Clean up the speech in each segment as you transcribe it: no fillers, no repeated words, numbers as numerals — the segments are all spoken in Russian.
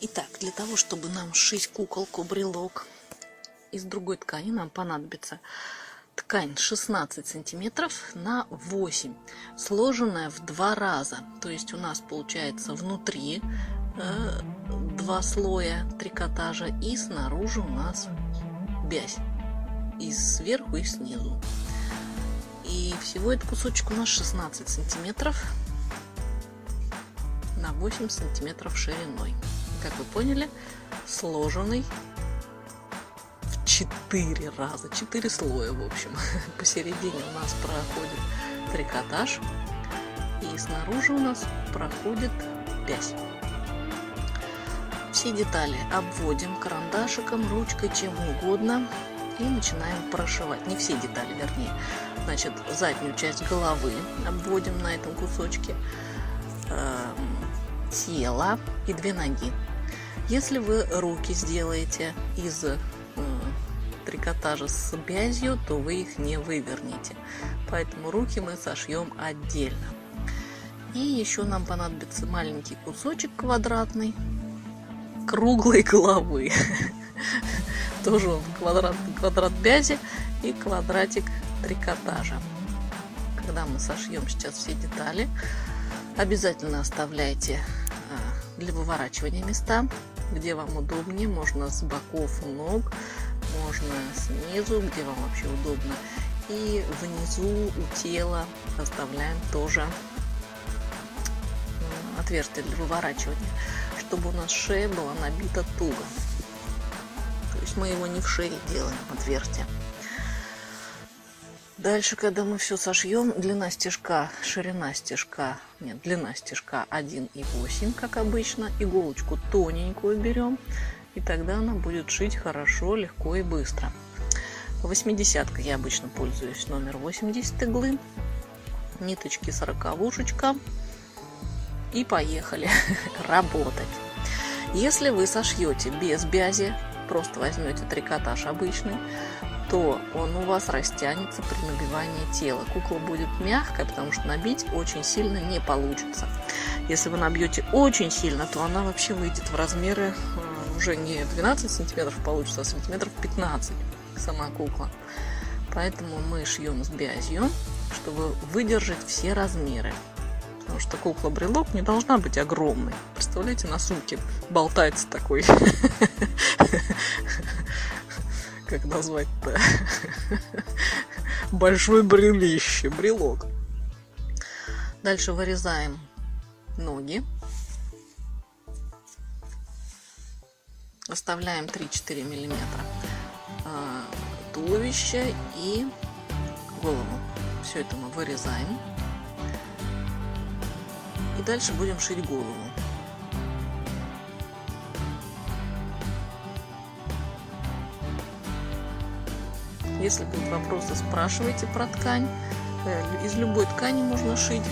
Итак, для того, чтобы нам сшить куколку-брелок из другой ткани, нам понадобится ткань 16 сантиметров на 8, сложенная в 2 раза. То есть у нас получается внутри 2 слоя трикотажа и снаружи у нас бязь. И сверху, и снизу. И всего этот кусочек у нас 16 сантиметров на 8 сантиметров шириной. Как вы поняли, сложенный в 4 раза, 4 слоя, в общем. Посередине у нас проходит трикотаж, и снаружи у нас проходит вязь. Все детали обводим карандашиком, ручкой, чем угодно, и начинаем прошивать. Не все детали, вернее. Значит, заднюю часть головы обводим на этом кусочке, тело и 2 ноги. Если вы руки сделаете из трикотажа с бязью, то вы их не вывернете. Поэтому руки мы сошьем отдельно. И еще нам понадобится маленький кусочек квадратный, круглой головы. Тоже квадрат бязи и квадратик трикотажа. Когда мы сошьем сейчас все детали, обязательно оставляйте для выворачивания места, где вам удобнее. Можно с боков ног, можно снизу, где вам вообще удобно. И внизу у тела оставляем тоже отверстие для выворачивания, чтобы у нас шея была набита туго. То есть мы его не в шее делаем, отверстие. Дальше, когда мы все сошьем, длина стежка, длина стежка 1,8, как обычно. Иголочку тоненькую берем, и тогда она будет шить хорошо, легко и быстро. 80-ка я обычно пользуюсь номер 80 иглы. Ниточки 40-вушечка. И поехали работать. Если вы сошьете без бязи, просто возьмете трикотаж обычный, то он у вас растянется при набивании тела. Кукла будет мягкая, потому что набить очень сильно не получится. Если вы набьете очень сильно, то она вообще выйдет в размеры уже не 12 сантиметров получится, а сантиметров 15 сама кукла. Поэтому мы шьем с бязью, чтобы выдержать все размеры. Потому что кукла-брелок не должна быть огромной. Представляете, на сумке болтается такой... Как назвать-то? Большой брелок. Дальше вырезаем ноги. Оставляем 3-4 миллиметра туловище и голову. Все это мы вырезаем. И дальше будем шить голову. Если будут вопросы, спрашивайте про ткань. Из любой ткани можно шить.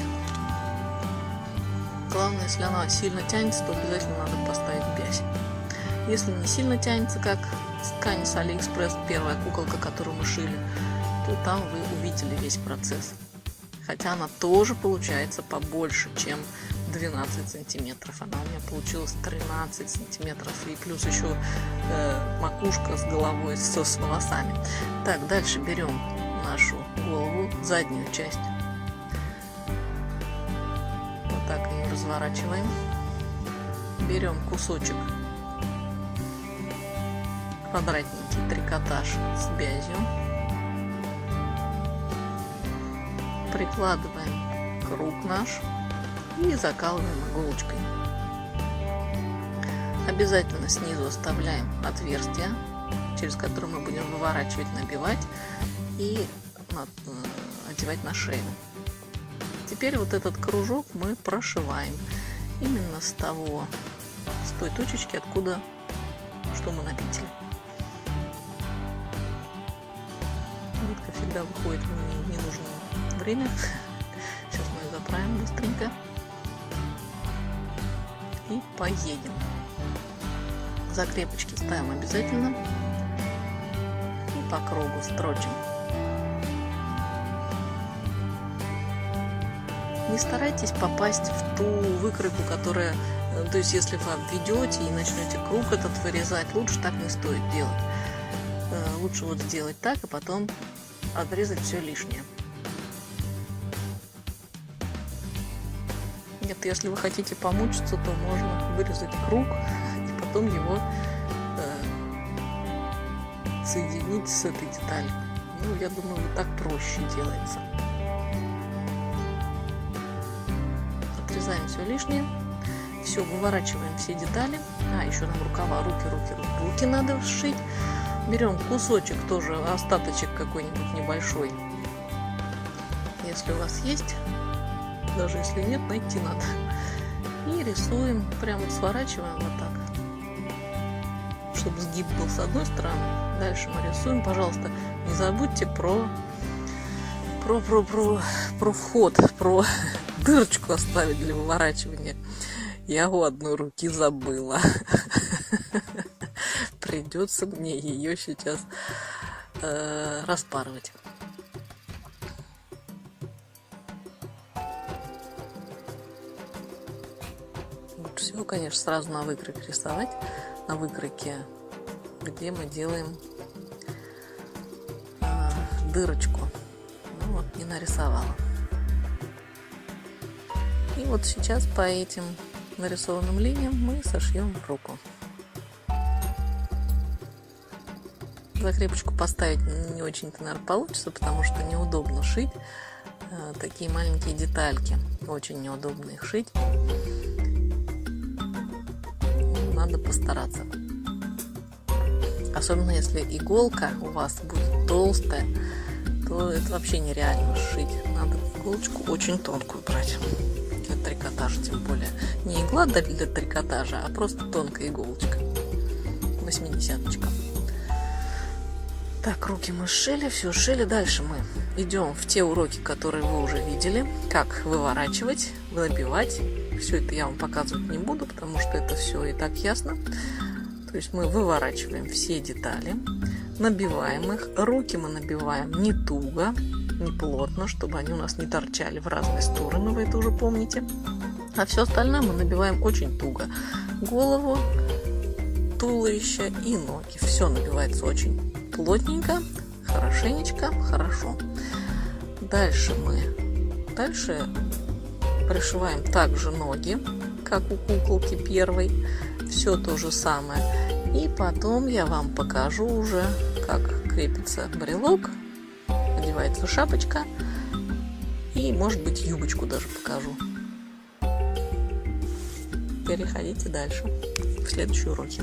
Главное, если она сильно тянется, то обязательно надо поставить бязь. Если не сильно тянется, как ткань с Алиэкспресс, первая куколка, которую мы шили, то там вы увидели весь процесс. Хотя она тоже получается побольше, чем 12 сантиметров. Она у меня получилась 13 сантиметров. И плюс еще макушка с головой, с волосами. Так, дальше берем нашу голову, заднюю часть. Вот так ее разворачиваем. Берем кусочек квадратненький трикотаж с бязью. Прикладываем круг наш и закалываем иголочкой. Обязательно снизу оставляем отверстие, через которое мы будем выворачивать, набивать и одевать на шею. Теперь вот этот кружок мы прошиваем именно с той точечки, откуда что мы наметили. Нитка всегда выходит в ненужное время. Сейчас мы ее заправим быстренько и поедем. Закрепочки ставим обязательно и по кругу строчим. Не старайтесь попасть в ту выкройку, которая То есть, если вы обведете и начнете круг этот вырезать, лучше так не стоит делать. Лучше вот сделать так, и потом отрезать все лишнее. Нет, если вы хотите помучиться, то можно вырезать круг и потом его соединить с этой деталью. Ну, я думаю, вот так проще делается. Отрезаем все лишнее. Все, выворачиваем все детали. Еще нам рукава, руки надо сшить. Берем кусочек тоже, остаточек какой-нибудь небольшой. Если у вас есть, даже если нет, найти надо. И рисуем, прямо вот сворачиваем вот так, чтобы сгиб был с одной стороны. Дальше мы рисуем. Пожалуйста, не забудьте про вход, про дырочку оставить для выворачивания. Я у одной руки забыла. Придется мне ее сейчас распарывать. Лучше всего, конечно, сразу на выкройке рисовать. На выкройке, где мы делаем дырочку. Ну вот, не нарисовала. И вот сейчас по этим нарисованным линиям мы сошьем руку. Закрепочку поставить не очень-то, наверное, получится, потому что неудобно шить такие маленькие детальки. Очень неудобно их шить. Надо постараться. Особенно если иголка у вас будет толстая, то это вообще нереально сшить. Надо иголочку очень тонкую брать. Для трикотажа тем более. Не игла для трикотажа, а просто тонкая иголочка. 80-очка. Так, руки мы сшили, все сшили. Дальше мы идем в те уроки, которые вы уже видели. Как выворачивать, набивать. Все это я вам показывать не буду, потому что это все и так ясно. То есть мы выворачиваем все детали, набиваем их. Руки мы набиваем не туго, не плотно, чтобы они у нас не торчали в разные стороны, вы это уже помните. А все остальное мы набиваем очень туго. Голову, туловище и ноги. Все набивается очень плотненько, хорошенечко, хорошо. Дальше пришиваем также ноги, как у куколки первой. Все то же самое. И потом я вам покажу уже, как крепится брелок, одевается шапочка. И, может быть, юбочку даже покажу. Переходите дальше в следующие уроки.